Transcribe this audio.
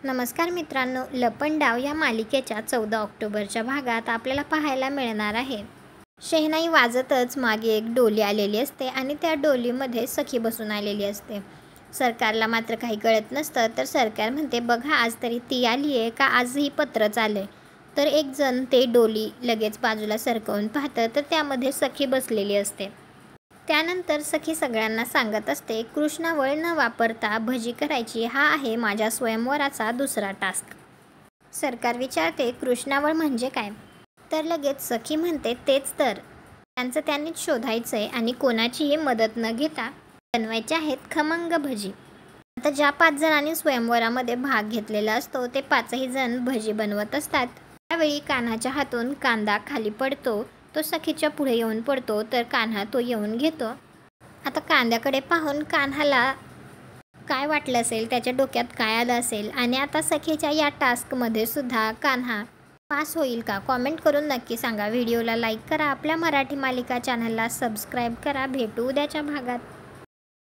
नमस्कार मित्रांनो, लपंडाव या मालिकेच्या 14 ऑक्टोबरच्या भागात आपल्याला पाहायला मिळणार आहे. शहनाई वाजतच मागे एक डोली आलेली असते आणि त्या डोलीमध्ये सखी बसून आलेली असते. सरकारला मात्र काही कळत नसतं. तर सरकार म्हणते, बघा आज तरी ती आली आहे का, आजही पत्रच आलं. तर एक जण ते डोली लगेच बाजूला सरकवून पाहतं तर त्यामध्ये सखी बसलेली असते. त्यानंतर सखी सगळ्यांना सांगत असते, कृष्णावळ न वापरता भजी करायची हा आहे माझ्या स्वयंवराचा दुसरा टास्क. सरकार विचारते, कृष्णावळ म्हणजे काय? तर लगेच सखी म्हणते, तेच तर, त्यांचं त्यांनीच शोधायचंय आणि कोणाचीही मदत न घेता बनवायचे आहेत खमंग भजी. आता ज्या 5 जणांनी स्वयंवरामध्ये भाग घेतलेला असतो ते 5ही जण भजी बनवत असतात. त्यावेळी कान्हाच्या हातून कांदा खाली पडतो. तो सखीच्या पुढे येऊन पडतो तर कान्हा तो येऊन घेतो. आता कांद्याकडे पाहून कान्हाला काय वाटलं असेल, त्याच्या डोक्यात काय आलं असेल आणि आता सखीच्या या टास्कमध्ये सुद्धा कान्हा पास होईल का? कॉमेंट करून नक्की सांगा. व्हिडिओला लाईक करा. आपल्या मराठी मालिका चॅनलला सबस्क्राईब करा. भेटू उद्याच्या भागात.